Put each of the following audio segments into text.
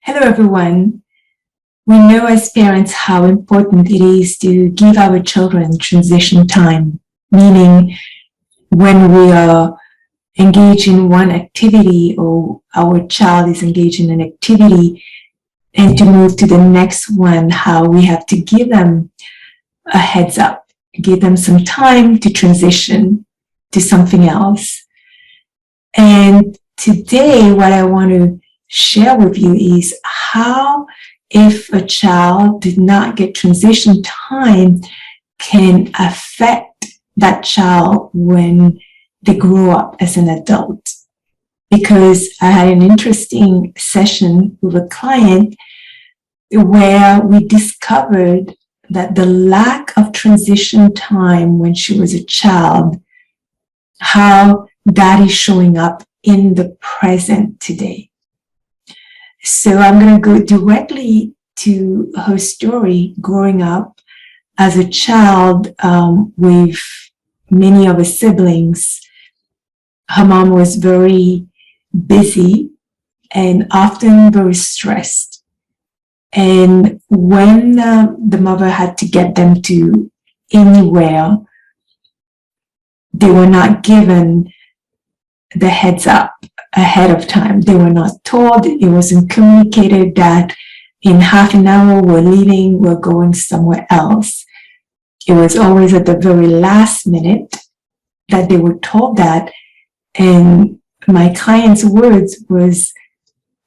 Hello, everyone. We know as parents how important it is to give our children transition time, meaning when we are engaged in one activity or our child is engaged in an activity and to move to the next one, how we have to give them a heads up, give them some time to transition to something else. And today, what I want to share with you is how, if a child did not get transition time, can affect that child when they grow up as an adult. Because I had an interesting session with a client where we discovered that the lack of transition time when she was a child, how that is showing up in the present today. So I'm going to go directly to her story growing up as a child with many of her siblings. Her mom was very busy and often very stressed. And when the mother had to get them to anywhere, they were not given the heads up ahead of time. They were not told, it wasn't communicated that in half an hour we're leaving, we're going somewhere else. It was always at the very last minute that they were told that. And my client's words was,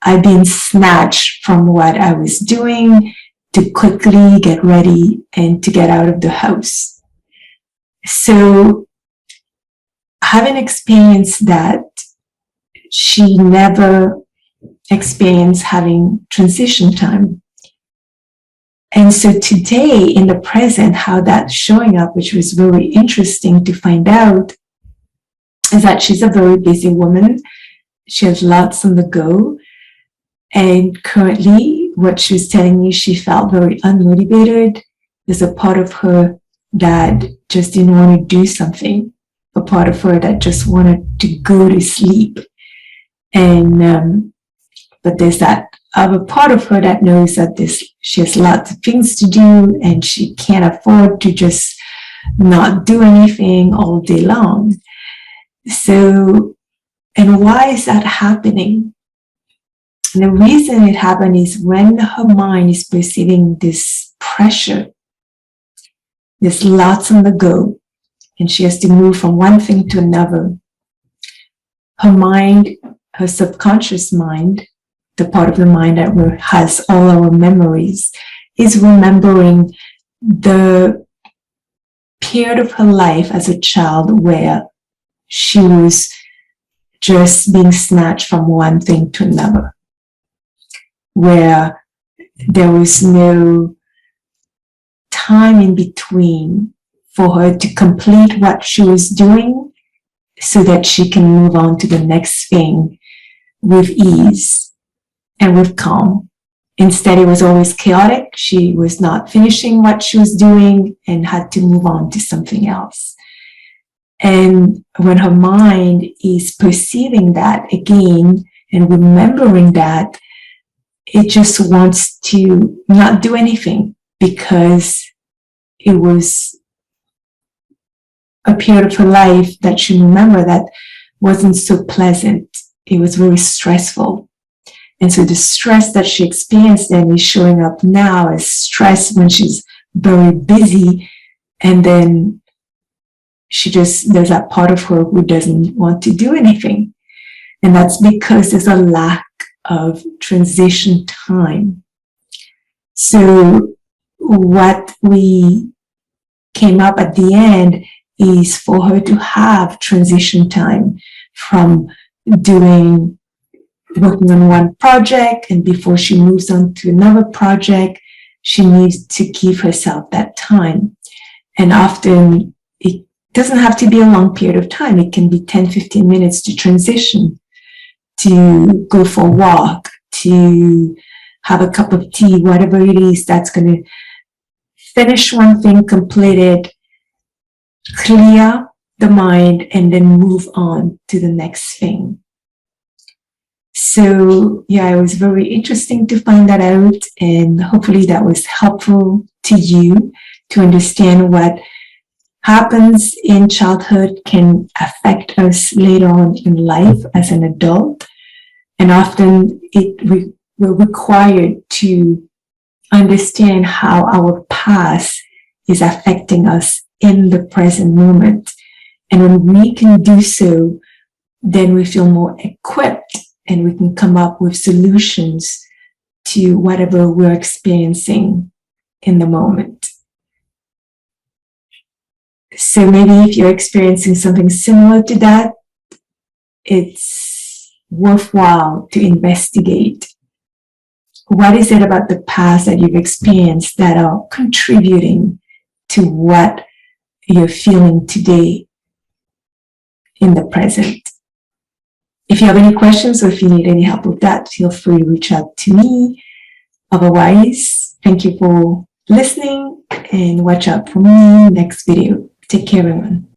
I've been snatched from what I was doing to quickly get ready and to get out of the house. So having experienced that, she never experienced having transition time. And so today in the present, how that's showing up, which was very interesting to find out, is that she's a very busy woman. She has lots on the go. And currently, what she was telling me, she felt very unmotivated. There's a part of her that just didn't want to do something, a part of her that just wanted to go to sleep. And but there's that other part of her that knows that she has lots of things to do and she can't afford to just not do anything all day long. So, and why is that happening? And the reason it happened is when her mind is perceiving this pressure, there's lots on the go, and she has to move from one thing to another. Her mind, her subconscious mind, the part of the mind that has all our memories, is remembering the period of her life as a child where she was just being snatched from one thing to another, where there was no time in between for her to complete what she was doing so that she can move on to the next thing with ease and with calm. Instead, it was always chaotic. She was not finishing what she was doing and had to move on to something else. And when her mind is perceiving that again and remembering that, it just wants to not do anything because it was a period of her life that she remembered that wasn't so pleasant. It was very stressful. And so the stress that she experienced then is showing up now as stress when she's very busy. And then there's that part of her who doesn't want to do anything. And that's because there's a lack of transition time. So what we came up at the end is for her to have transition time from working on one project, and before she moves on to another project, she needs to give herself that time. And often it doesn't have to be a long period of time. It can be 10, 15 minutes to transition, to go for a walk, to have a cup of tea, whatever it is that's going to finish one thing, complete it, clear the mind, and then move on to the next thing. So yeah, it was very interesting to find that out, and hopefully that was helpful to you to understand what happens in childhood can affect us later on in life as an adult. And often we're required to understand how our past is affecting us in the present moment. And when we can do so, then we feel more equipped and we can come up with solutions to whatever we're experiencing in the moment. So maybe if you're experiencing something similar to that, it's worthwhile to investigate. What is it about the past that you've experienced that are contributing to what you're feeling today in the present? If you have any questions or if you need any help with that, feel free to reach out to me. Otherwise, thank you for listening and watch out for me next video. Take care, everyone.